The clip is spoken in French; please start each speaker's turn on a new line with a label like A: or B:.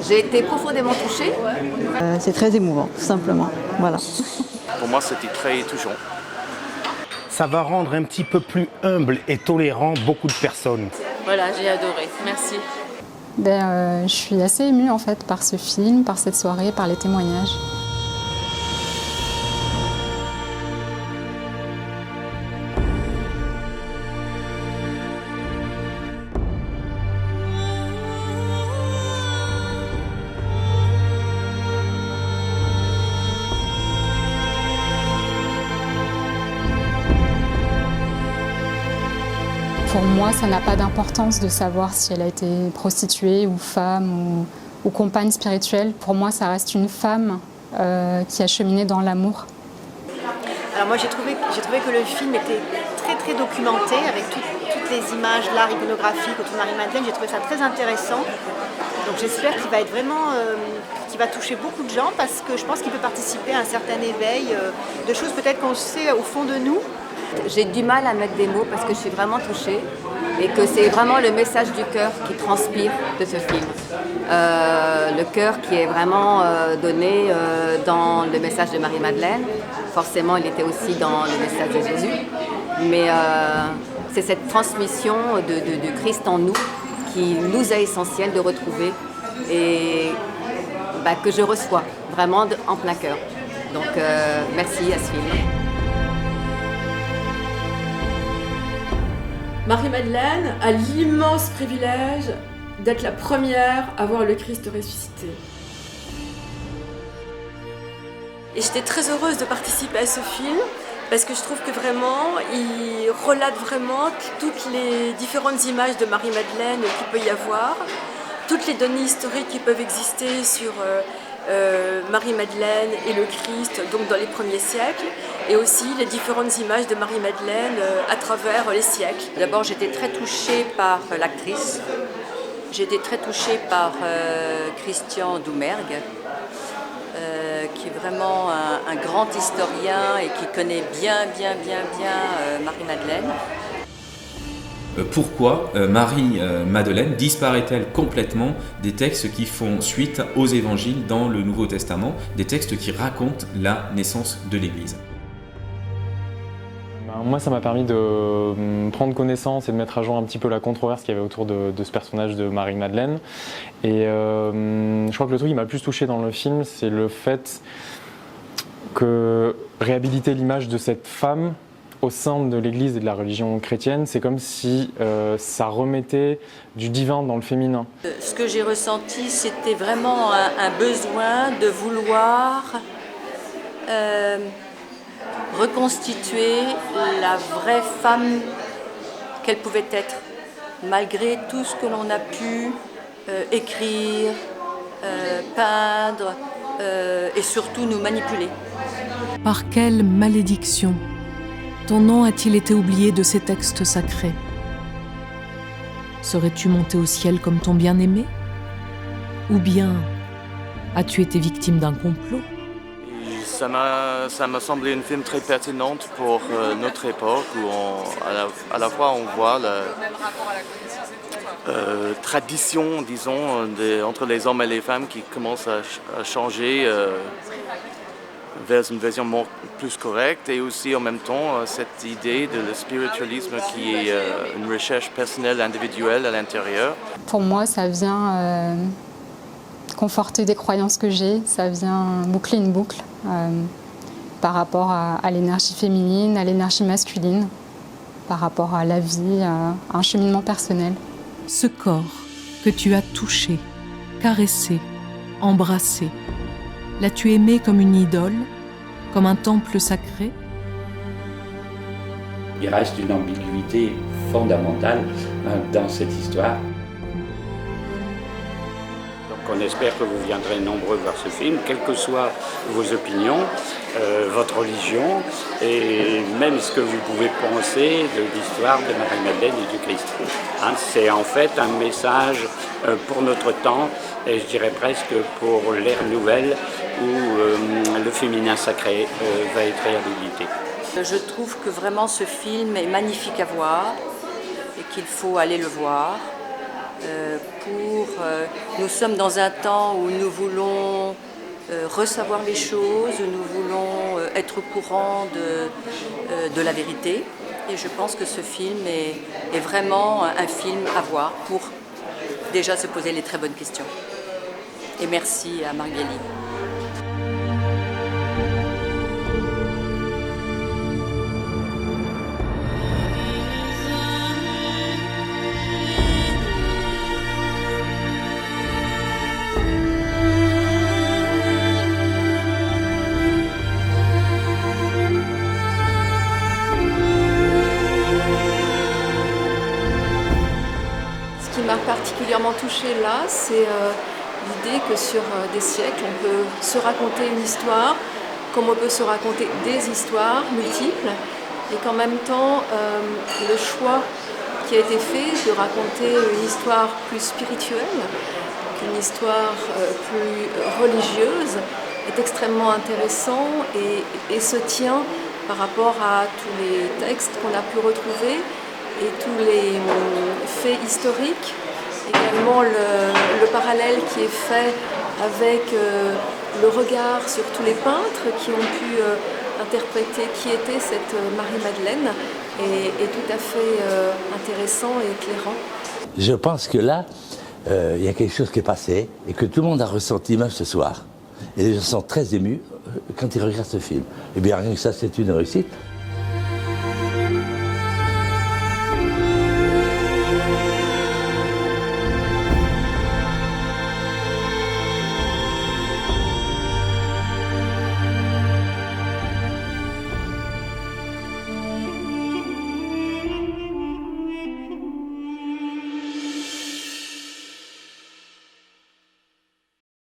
A: J'ai été profondément touchée.
B: C'est très émouvant, tout simplement. Voilà.
C: Pour moi, c'était très touchant.
D: Ça va rendre un petit peu plus humble et tolérant beaucoup de personnes.
E: Voilà, j'ai adoré. Merci.
F: Je suis assez émue en fait par ce film, par cette soirée, par les témoignages. Pour moi, ça n'a pas d'importance de savoir si elle a été prostituée ou femme ou compagne spirituelle. Pour moi, ça reste une femme qui a cheminé dans l'amour.
G: Alors moi, j'ai trouvé que le film était très très documenté avec toutes les images, l'art iconographique autour de Marie-Madeleine. J'ai trouvé ça très intéressant. Donc j'espère qu'il va être vraiment, qu'il va toucher beaucoup de gens parce que je pense qu'il peut participer à un certain éveil de choses peut-être qu'on sait au fond de nous.
A: J'ai du mal à mettre des mots parce que je suis vraiment touchée et que c'est vraiment le message du cœur qui transpire de ce film. Le cœur qui est vraiment donné dans le message de Marie-Madeleine. Forcément, il était aussi dans le message de Jésus. Mais c'est cette transmission du Christ en nous qui nous est essentielle de retrouver et que je reçois vraiment en plein cœur. Donc merci à ce film.
E: Marie-Madeleine a l'immense privilège d'être la première à voir le Christ ressuscité. Et j'étais très heureuse de participer à ce film parce que je trouve que vraiment, il relate vraiment toutes les différentes images de Marie-Madeleine qu'il peut y avoir, toutes les données historiques qui peuvent exister sur Marie-Madeleine et le Christ, donc dans les premiers siècles, et aussi les différentes images de Marie-Madeleine à travers les siècles.
A: D'abord, j'étais très touchée par l'actrice. J'ai été très touchée par Christian Doumergue, qui est vraiment un grand historien et qui connaît bien Marie-Madeleine.
H: Pourquoi Marie-Madeleine disparaît-elle complètement des textes qui font suite aux évangiles dans le Nouveau Testament, des textes qui racontent la naissance de l'Église?
I: Moi, ça m'a permis de prendre connaissance et de mettre à jour un petit peu la controverse qu'il y avait autour de ce personnage de Marie-Madeleine. Et je crois que le truc qui m'a le plus touché dans le film, c'est le fait que réhabiliter l'image de cette femme au sein de l'Église et de la religion chrétienne, c'est comme si ça remettait du divin dans le féminin.
A: Ce que j'ai ressenti, c'était vraiment un besoin de vouloir reconstituer la vraie femme qu'elle pouvait être, malgré tout ce que l'on a pu écrire, peindre et surtout nous manipuler.
J: Par quelle malédiction ton nom a-t-il été oublié de ces textes sacrés? Serais-tu monté au ciel comme ton bien-aimé? Ou bien as-tu été victime d'un complot?
C: Ça m'a semblé un film très pertinent pour notre époque où à la fois on voit la tradition, disons, entre les hommes et les femmes qui commence à changer vers une version plus correcte et aussi en même temps cette idée de le spiritualisme qui est une recherche personnelle, individuelle à l'intérieur.
F: Pour moi, ça vient conforter des croyances que j'ai, ça vient boucler une boucle par rapport à l'énergie féminine, à l'énergie masculine, par rapport à la vie, à un cheminement personnel.
J: Ce corps que tu as touché, caressé, embrassé, l'as-tu aimé comme une idole, comme un temple sacré?
K: Il reste une ambiguïté fondamentale dans cette histoire. Donc on espère que vous viendrez nombreux voir ce film, quelles que soient vos opinions, votre religion et même ce que vous pouvez penser de l'histoire de Marie-Madeleine et du Christ. C'est en fait un message pour notre temps et je dirais presque pour l'ère nouvelle où le féminin sacré va être réhabilité.
A: Je trouve que vraiment ce film est magnifique à voir et qu'il faut aller le voir. Nous sommes dans un temps où nous voulons ressavoir les choses, nous voulons être au courant de la vérité. Et je pense que ce film est vraiment un film à voir pour déjà se poser les très bonnes questions. Et merci à Marc Bielli.
E: Ce qui m'a particulièrement touchée là, c'est l'idée que sur des siècles, on peut se raconter une histoire, comme on peut se raconter des histoires multiples, et qu'en même temps, le choix qui a été fait de raconter une histoire plus spirituelle qu'une histoire plus religieuse est extrêmement intéressant et se tient par rapport à tous les textes qu'on a pu retrouver et tous les faits historiques, également le parallèle qui est fait avec le regard sur tous les peintres qui ont pu interpréter qui était cette Marie-Madeleine est tout à fait intéressant et éclairant.
L: Je pense que là, il y a quelque chose qui est passé et que tout le monde a ressenti même ce soir. Et les gens sont très émus quand ils regardent ce film. Et bien rien que ça, c'est une réussite.